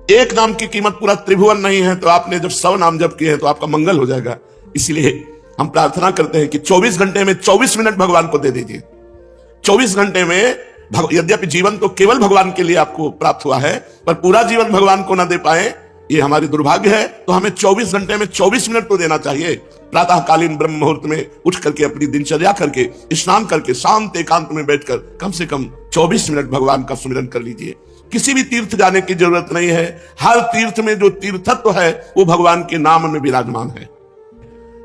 एक नाम की कीमत पूरा त्रिभुवन नहीं है, तो आपने जब 100 नाम जप किए हैं तो आपका मंगल हो जाएगा। इसलिए हम प्रार्थना करते हैं कि 24 घंटे में 24 मिनट भगवान को दे दीजिए। 24 घंटे में यद्यपि जीवन तो केवल भगवान के लिए आपको प्राप्त हुआ है, पर पूरा जीवन भगवान को ना दे पाए ये हमारी दुर्भाग्य है। तो हमें 24 घंटे में 24 मिनट तो देना चाहिए। प्रातःकालीन ब्रह्म मुहूर्त में उठ करके अपनी दिनचर्या करके स्नान करके शांत एकांत में बैठकर कम से कम 24 मिनट भगवान का सुमिरन कर लीजिए। किसी भी तीर्थ जाने की जरूरत नहीं है। हर तीर्थ में जो तीर्थत्व है वो भगवान के नाम में विराजमान है।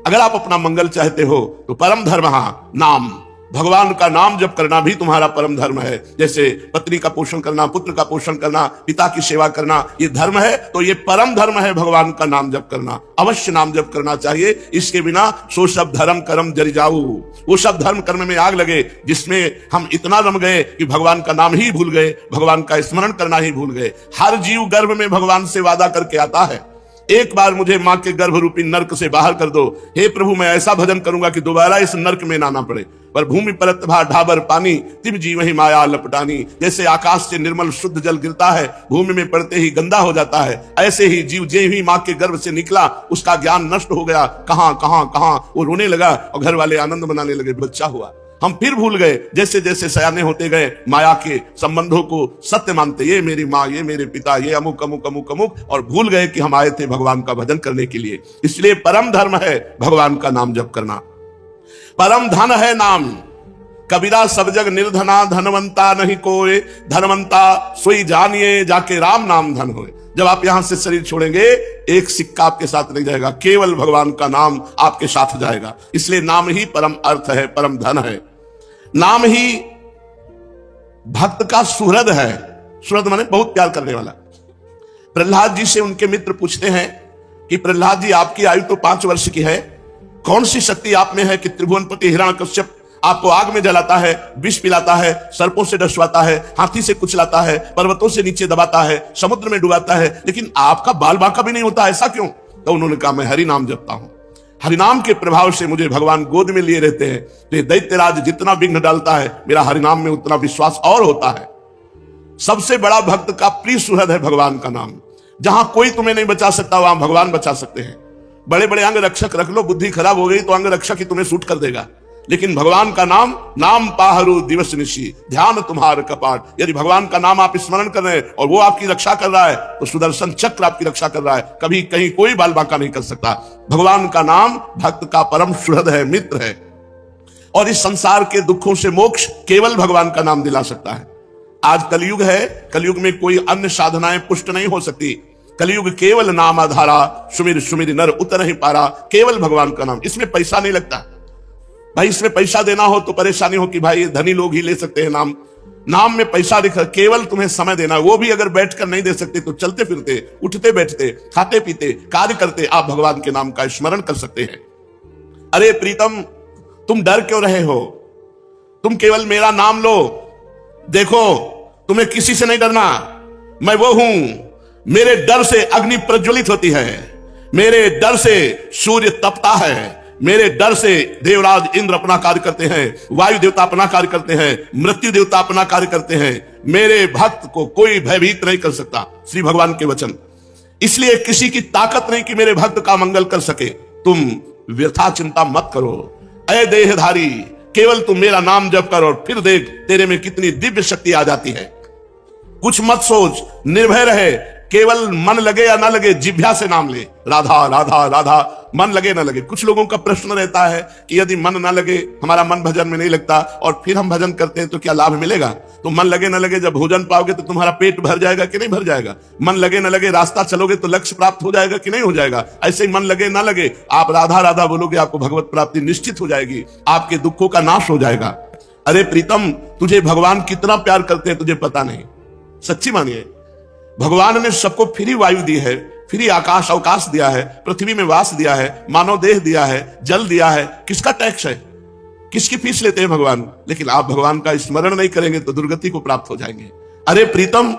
अगर आप अपना मंगल चाहते हो तो परम धर्म नाम, भगवान का नाम जप करना भी तुम्हारा परम धर्म है। जैसे पत्नी का पोषण करना, पुत्र का पोषण करना, पिता की सेवा करना ये धर्म है, तो ये परम धर्म है भगवान का नाम जप करना। अवश्य नाम जप करना चाहिए। इसके बिना सो सब धर्म कर्म जरि जाऊ, वो सब धर्म कर्म में आग लगे जिसमें हम इतना रम गए कि भगवान का नाम ही भूल गए, भगवान का स्मरण करना ही भूल गए। हर जीव गर्भ में भगवान से वादा करके आता है, एक बार मुझे मां के गर्भ रूपी नरक से बाहर कर दो, हे प्रभु मैं ऐसा भजन करूंगा कि दोबारा इस नरक में ना पड़े। पर भूमि परत भा ढाबर पानी, तिब जीव ही माया लपटानी। जैसे आकाश से निर्मल शुद्ध जल गिरता है, भूमि में पड़ते ही गंदा हो जाता है, ऐसे ही जीव जे ही मां के गर्भ से निकला उसका ज्ञान नष्ट हो गया। कहां कहां कहां वो रोने लगा और घर वाले आनंद मनाने लगे, बच्चा हुआ। हम फिर भूल गए, जैसे जैसे सयाने होते गए माया के संबंधों को सत्य मानते, ये मेरी माँ, ये मेरे पिता, ये अमुक अमुक अमुक अमुक, और भूल गए कि हम आए थे भगवान का भजन करने के लिए। इसलिए परम धर्म है भगवान का नाम जप करना। परम धन है नाम, कबीरा सब जग निर्धना, धनवंता नहीं कोई, धनवंता सोई जानिए जाके राम नाम धन होए। जब आप यहां से शरीर छोड़ेंगे एक सिक्का आपके साथ नहीं जाएगा, केवल भगवान का नाम आपके साथ जाएगा। इसलिए नाम ही परम अर्थ है, परम धन है। नाम ही भक्त का सुहृद है। सुहृद माने बहुत प्यार करने वाला। प्रहलाद जी से उनके मित्र पूछते हैं कि प्रहलाद जी आपकी आयु तो 5 वर्ष की है, कौन सी शक्ति आप में है कि त्रिभुवनपति हिरण्यकश्यप आपको आग में जलाता है, विष पिलाता है, सर्पों से डसवाता है, हाथी से कुचलाता है, पर्वतों से नीचे दबाता है, समुद्र में डुबाता है, लेकिन आपका बाल बांका भी नहीं होता, ऐसा क्यों? तो उन्होंने कहा मैं हरि नाम जपता हूं, हरिनाम के प्रभाव से मुझे भगवान गोद में लिए रहते हैं। तो ये दैत्यराज जितना विघ्न डालता है मेरा हरिनाम में उतना विश्वास और होता है। सबसे बड़ा भक्त का प्रिय सुहृद है भगवान का नाम। जहां कोई तुम्हें नहीं बचा सकता वहां भगवान बचा सकते हैं। बड़े बड़े अंग रक्षक रख लो, बुद्धि खराब हो गई तो अंग रक्षक ही तुम्हें सूट कर देगा, लेकिन भगवान का नाम, नाम पाहरू दिवस निशी, ध्यान तुम्हार कपाट। यदि भगवान का नाम आप स्मरण कर रहे हैं और वो आपकी रक्षा कर रहा है तो सुदर्शन चक्र आपकी रक्षा कर रहा है, कभी कहीं कोई बाल बांका नहीं कर सकता। भगवान का नाम भक्त का परम सुहृद है, मित्र है, और इस संसार के दुखों से मोक्ष केवल भगवान का नाम दिला सकता है। आज कलयुग है, कलयुग में कोई अन्य साधनाएं पुष्ट नहीं हो सकती। कलयुग केवल नाम आधारा, सुमिर सुमिर नर उतर ही पारा। केवल भगवान का नाम, इसमें पैसा नहीं लगता भाई। इसमें पैसा देना हो तो परेशानी हो कि भाई धनी लोग ही ले सकते हैं नाम, नाम में पैसा दिखा। केवल तुम्हें समय देना, वो भी अगर बैठकर नहीं दे सकते तो चलते फिरते, उठते बैठते, खाते पीते, कार्य करते आप भगवान के नाम का स्मरण कर सकते हैं। अरे प्रीतम, तुम डर क्यों रहे हो? तुम केवल मेरा नाम लो। देखो तुम्हें किसी से नहीं डरना, मैं वो हूं। मेरे डर से अग्नि प्रज्वलित होती है, मेरे डर से सूर्य तपता है, मेरे डर से देवराज इंद्र अपना कार्य करते हैं, वायु देवता अपना कार्य करते हैं, मृत्यु देवता अपना कार्य करते हैं। मेरे भक्त को कोई भयभीत नहीं कर सकता, श्री भगवान के वचन। इसलिए किसी की ताकत नहीं कि मेरे भक्त का मंगल कर सके। तुम व्यथा चिंता मत करो, अय देहधारी, केवल तुम मेरा नाम जप कर और फिर देख तेरे में कितनी दिव्य शक्ति आ जाती है। कुछ मत सोच, निर्भय रहे, केवल मन लगे या ना लगे जिह्वा से नाम ले, राधा राधा राधा, मन लगे ना लगे। कुछ लोगों का प्रश्न रहता है कि यदि मन ना लगे, हमारा मन भजन में नहीं लगता और फिर हम भजन करते हैं तो क्या लाभ मिलेगा? तो मन लगे ना लगे, जब भोजन पाओगे तो तुम्हारा पेट भर जाएगा कि नहीं भर जाएगा? मन लगे ना लगे, रास्ता चलोगे तो लक्ष्य प्राप्त हो जाएगा कि नहीं हो जाएगा? ऐसे ही मन लगे ना लगे, आप राधा राधा बोलोगे, आपको भगवत प्राप्ति निश्चित हो जाएगी, आपके दुखों का नाश हो जाएगा। अरे प्रीतम, तुझे भगवान कितना प्यार करते हैं तुझे पता नहीं। सच्ची मानिए, भगवान ने सबको फ्री वायु दी है, फ्री आकाश अवकाश दिया है, पृथ्वी में वास दिया है, मानव देह दिया है, जल दिया है। किसका टैक्स है? किसकी फीस लेते हैं भगवान? लेकिन आप भगवान का स्मरण नहीं करेंगे तो दुर्गति को प्राप्त हो जाएंगे। अरे प्रीतम,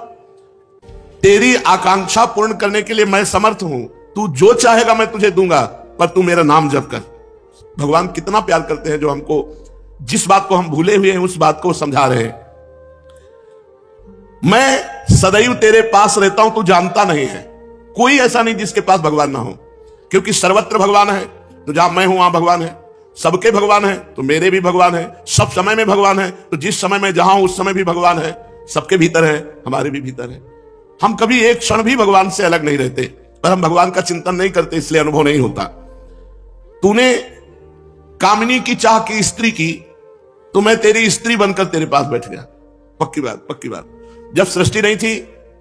तेरी आकांक्षा पूर्ण करने के लिए मैं समर्थ हूं, तू जो चाहेगा मैं तुझे दूंगा, पर तू मेरा नाम जप कर। भगवान कितना प्यार करते हैं, जो हमको जिस बात को हम भूले हुए हैं उस बात को समझा रहे हैं। मैं सदैव तेरे पास रहता हूं, तू जानता नहीं है। कोई ऐसा नहीं जिसके पास भगवान ना हो, क्योंकि सर्वत्र भगवान है। तो जहां मैं हूं वहां भगवान है, सबके भगवान है तो मेरे भी भगवान है, सब समय में भगवान है। तो जिस समय में जहां हूं उस समय भी भगवान है, सबके भीतर है, हमारे भी भीतर है। हम कभी एक क्षण भी भगवान से अलग नहीं रहते, पर हम भगवान का चिंतन नहीं करते, इसलिए अनुभव नहीं होता। तूने कामिनी की चाह की स्त्री की, तो मैं तेरी स्त्री बनकर तेरे पास बैठ गया। पक्की बात, पक्की बात। जब सृष्टि नहीं थी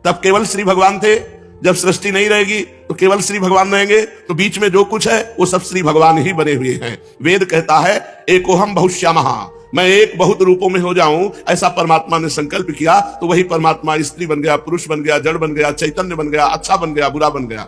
तब केवल श्री भगवान थे, जब सृष्टि नहीं रहेगी तो केवल श्री भगवान रहेंगे। तो बीच में जो कुछ है वो सब श्री भगवान ही बने हुए हैं। वेद कहता है एकोहम बहुश्यामः, मैं एक बहुत रूपों में हो जाऊं, ऐसा परमात्मा ने संकल्प किया। तो वही परमात्मा स्त्री बन गया, पुरुष बन गया, जड़ बन गया, चैतन्य बन गया, अच्छा बन गया, बुरा बन गया।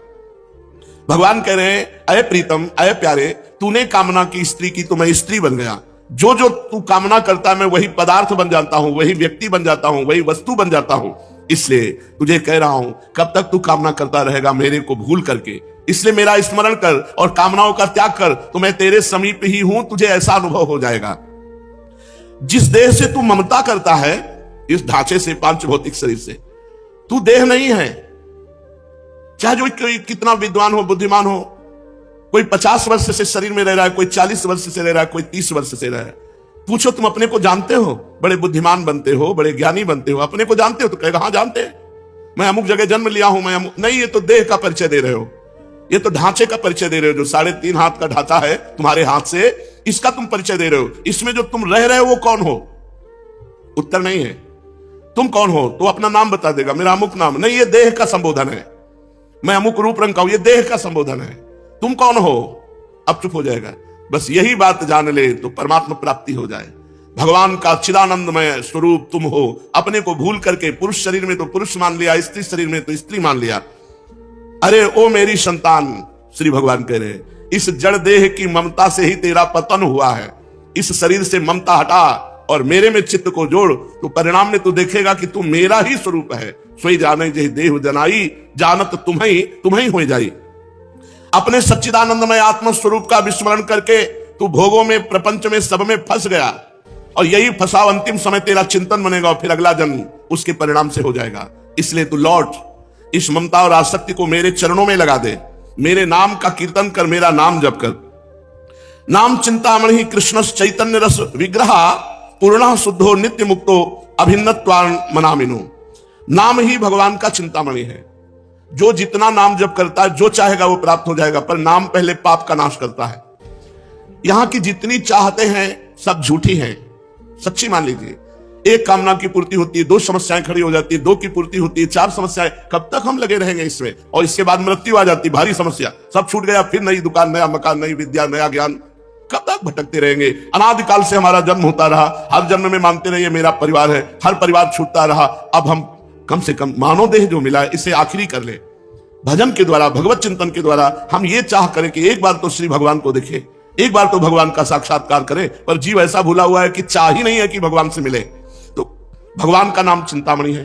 भगवान कह रहे हैं अय प्रीतम, अय प्यारे, तूने कामना की स्त्री की तो मैं स्त्री बन गया। जो जो तू कामना करता मैं वही पदार्थ बन जाता हूं, वही व्यक्ति बन जाता हूं, वही वस्तु बन जाता हूं। इसलिए तुझे कह रहा हूं, कब तक तू कामना करता रहेगा मेरे को भूल करके? इसलिए मेरा स्मरण कर और कामनाओं का त्याग कर, तो मैं तेरे समीप ही हूं, तुझे ऐसा अनुभव हो जाएगा। जिस देह से तू ममता करता है, इस ढांचे से, पांच भौतिक शरीर से, तू देह नहीं है। चाहे जो कोई कितना विद्वान हो, बुद्धिमान हो, कोई 50 वर्ष से शरीर में रह रहा है, कोई 40 वर्ष से रह रहा है, कोई 30 वर्ष से रह रहा है। पूछो तुम अपने को जानते हो? बड़े बुद्धिमान बनते हो, बड़े ज्ञानी बनते हो, अपने को जानते हो? तो कहेगा हाँ जानते हैं, मैं अमुक जगह जन्म लिया हूं, मैं नहीं। ये तो देह का परिचय दे रहे हो, ये तो ढांचे का परिचय दे रहे हो। जो 3.5 हाथ का ढांचा है तुम्हारे हाथ से, इसका तुम परिचय दे रहे हो। इसमें जो तुम रह रहे हो वो कौन हो? उत्तर नहीं है। तुम कौन हो? तो अपना नाम बता देगा, मेरा अमुक नाम। नहीं, ये देह का संबोधन है। मैं अमुक रूप रंग का हूं, ये देह का संबोधन है। तुम कौन हो? अब चुप हो जाएगा। बस यही बात जान ले तो परमात्मा प्राप्ति हो जाए। भगवान का चिदानंदमय स्वरूप तुम हो। अपने को भूल करके पुरुष शरीर में तो पुरुष मान लिया, स्त्री शरीर में तो स्त्री मान लिया। अरे ओ मेरी संतान, श्री भगवान कह रहे, इस जड़ देह की ममता से ही तेरा पतन हुआ है। इस शरीर से ममता हटा और मेरे में चित्त को जोड़, तो परिणाम में तू देखेगा कि तू मेरा ही स्वरूप है। सोई जाने जही देह जनाई, जानत तुम्हें हो जाई। अपने सच्चिदानंदमय आत्म स्वरूप का विस्मरण करके तू भोगों में, प्रपंच में, सब में फंस गया। और यही फंसाव अंतिम समय तेरा चिंतन बनेगा और फिर अगला जन्म उसके परिणाम से हो जाएगा। इसलिए तू लौट, इस ममता और आसक्ति को मेरे चरणों में लगा दे। मेरे नाम का कीर्तन कर, मेरा नाम जप कर। नाम चिंतामणि कृष्ण चैतन्य रस विग्रह, पूर्ण शुद्धो नित्य मुक्तो अभिन्नत्वान मनामिनो। नाम ही भगवान का चिंतामणि है। जो जितना नाम जप करता है, जो चाहेगा वो प्राप्त हो जाएगा। पर नाम पहले पाप का नाश करता है। यहां की जितनी चाहते हैं सब झूठी हैं, सच्ची मान लीजिए। एक कामना की पूर्ति होती है, 2 समस्याएं खड़ी हो जाती है, 2 की पूर्ति होती है, 4 समस्याएं। कब तक हम लगे रहेंगे इसमें? और इसके बाद मृत्यु आ जाती, भारी समस्या, सब छूट गया। फिर नई दुकान, नया मकान, नई विद्या, नया ज्ञान। कब तक भटकते रहेंगे? अनादिकाल से हमारा जन्म होता रहा, हर जन्म में मानते रहिए मेरा परिवार है, हर परिवार छूटता रहा। अब हम कम से कम मानव देह जो मिला है इसे आखिरी कर ले। भजन के द्वारा, भगवत चिंतन के द्वारा हम ये चाह करें कि एक बार तो श्री भगवान को देखे, एक बार तो भगवान का साक्षात्कार करें। पर जीव ऐसा भूला हुआ है कि चाह ही नहीं है कि भगवान से मिले। तो भगवान का नाम चिंतामणि है।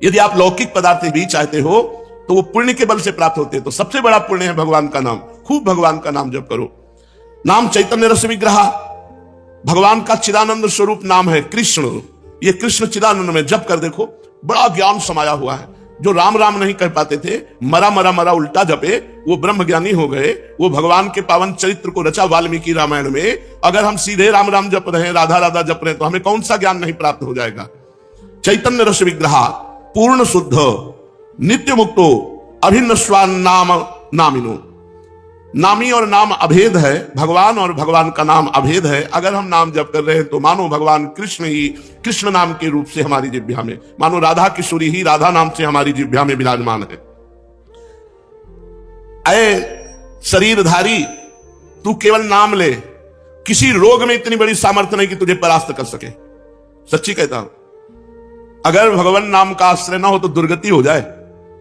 यदि आप लौकिक पदार्थ भी चाहते हो तो वो पुण्य के बल से प्राप्त होते हैं। तो सबसे बड़ा पुण्य है भगवान का नाम। खूब भगवान का नाम जप करो। नाम चैतन्य रस विग्रह, भगवान का चिदानंद स्वरूप नाम है कृष्ण। ये कृष्ण चिदानंद में जप कर देखो, बड़ा ज्ञान समाया हुआ है। जो राम राम नहीं कर पाते थे, मरा मरा मरा उल्टा जपे, वो ब्रह्म ज्ञानी हो गए। वो भगवान के पावन चरित्र को रचा वाल्मीकि रामायण में। अगर हम सीधे राम राम जप रहे हैं, राधा राधा जप रहे हैं, तो हमें कौन सा ज्ञान नहीं प्राप्त हो जाएगा? चैतन्य रस विग्रह, पूर्ण शुद्ध, नित्य मुक्तो अभिन्न स्वान नाम नामिनो। नामी और नाम अभेद है, भगवान और भगवान का नाम अभेद है। अगर हम नाम जप कर रहे हैं तो मानो भगवान कृष्ण ही कृष्ण नाम के रूप से हमारी जिह्वा में, मानो राधा किशोरी ही राधा नाम से हमारी जिह्वा में विराजमान है। अय शरीरधारी, तू केवल नाम ले। किसी रोग में इतनी बड़ी सामर्थ्य नहीं कि तुझे परास्त कर सके। सच्ची कहता हूं, अगर भगवान नाम का आश्रय ना हो तो दुर्गति हो जाए।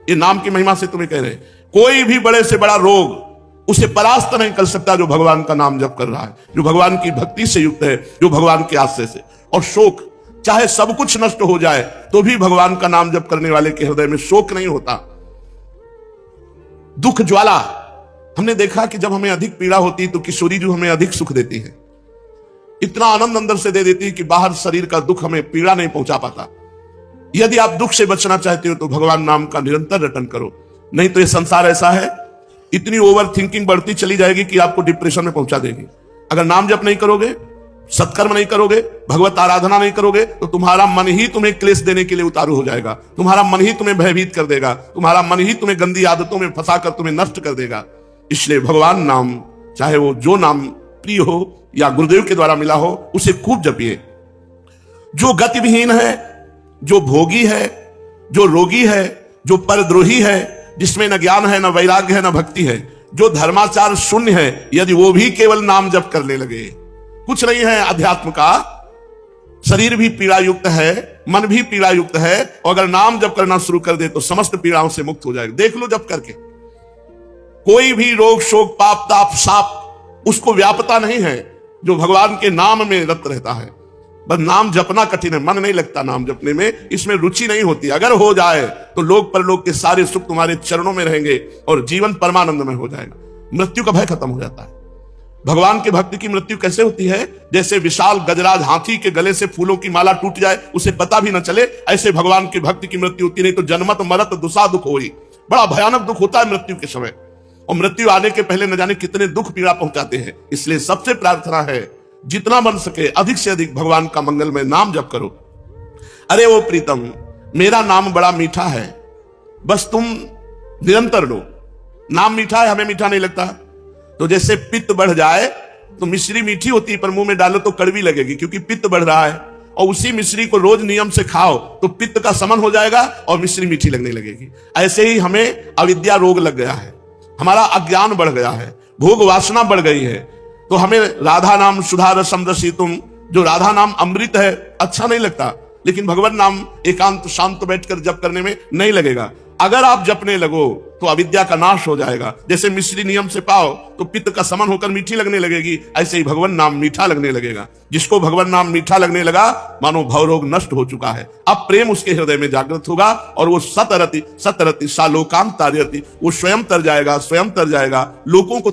ये नाम की महिमा से तुम्हें कह रहे हैं, कोई भी बड़े से बड़ा रोग उसे परास्त नहीं कर सकता जो भगवान का नाम जप कर रहा है, जो भगवान की भक्ति से युक्त है, जो भगवान के आश्रय से। और शोक, चाहे सब कुछ नष्ट हो जाए तो भी भगवान का नाम जप करने वाले के हृदय में शोक नहीं होता। दुख ज्वाला, हमने देखा कि जब हमें अधिक पीड़ा होती तो किशोरी जो हमें अधिक सुख देती है, इतना आनंद अंदर से दे देती है कि बाहर शरीर का दुख हमें पीड़ा नहीं पहुंचा पाता। यदि आप दुख से बचना चाहते हो तो भगवान नाम का निरंतर रटन करो, नहीं तो ये संसार ऐसा है, इतनी ओवर थिंकिंग बढ़ती चली जाएगी कि आपको डिप्रेशन में पहुंचा देगी। अगर नाम जप नहीं करोगे, सत्कर्म नहीं करोगे, भगवत आराधना नहीं करोगे, तो तुम्हारा मन ही तुम्हें क्लेश देने के लिए उतारू हो जाएगा, तुम्हारा मन ही तुम्हें भयभीत कर देगा, तुम्हारा मन ही तुम्हें गंदी आदतों में फंसाकर तुम्हें नष्ट कर देगा। इसलिए भगवान नाम, चाहे वो जो नाम प्रिय हो या गुरुदेव के द्वारा मिला हो, उसे खूब जपिए। जो गतिविहीन है, जो भोगी है, जो रोगी है, जो परद्रोही है, जिसमें न ज्ञान है, न वैराग्य है, न भक्ति है, जो धर्माचार शून्य है, यदि वो भी केवल नाम जप करने लगे, कुछ नहीं है अध्यात्म का, शरीर भी पीड़ा युक्त है, मन भी पीड़ा युक्त है, और अगर नाम जप करना शुरू कर दे तो समस्त पीड़ाओं से मुक्त हो जाएगा। देख लो जप करके, कोई भी रोग शोक पाप ताप साप उसको व्यापता नहीं है जो भगवान के नाम में रत रहता है। बस नाम जपना कठिन है, मन नहीं लगता नाम जपने में, इसमें रुचि नहीं होती। अगर हो जाए तो लोक परलोक के सारे सुख तुम्हारे चरणों में रहेंगे और जीवन परमानंद में हो जाएगा, मृत्यु का भय खत्म हो जाता है। भगवान के भक्त की मृत्यु कैसे होती है? जैसे विशाल गजराज हाथी के गले से फूलों की माला टूट जाए, उसे पता भी न चले, ऐसे भगवान के भक्त की मृत्यु होती। नहीं तो जन्मत मरत दुसा दुख होई, बड़ा भयानक दुख होता है मृत्यु के समय, और मृत्यु आने के पहले न जाने कितने दुख पीड़ा पहुंचाते हैं। इसलिए सबसे प्रार्थना है, जितना बन सके अधिक से अधिक भगवान का मंगलमय नाम जप करो। अरे वो प्रीतम, मेरा नाम बड़ा मीठा है, बस तुम निरंतर लो। नाम मीठा है, हमें मीठा नहीं लगता। तो जैसे पित्त बढ़ जाए तो मिश्री मीठी होती है, पर मुंह में डालो तो कड़वी लगेगी, क्योंकि पित्त बढ़ रहा है। और उसी मिश्री को रोज नियम से खाओ तो पित्त का समन हो जाएगा और मिश्री मीठी लगने लगेगी। ऐसे ही हमें अविद्या रोग लग गया है, हमारा अज्ञान बढ़ गया है, भोग वासना बढ़ गई है। तो हमें राधा नाम सुधा रसम रसितुम, जो राधा नाम अमृत है, अच्छा नहीं लगता, लेकिन भगवान नाम एकांत शांत बैठकर जप करने में नहीं लगेगा। अगर आप जपने लगो तो अविद्या का नाश हो जाएगा। जैसे मिश्री नियम से पाओ तो पित्त का समन होकर मीठी लगने लगेगी, ऐसे ही भगवान नाम मीठा लगने लगेगा। जिसको भगवान नाम मीठा लगने लगा, मानो भवरोग नष्ट हो चुका है। अब प्रेम उसके हृदय में जागृत होगा और वो सतरति सतरति सालोकांत तारयति, वो स्वयं तर जाएगा, स्वयं तर जाएगा, लोगों को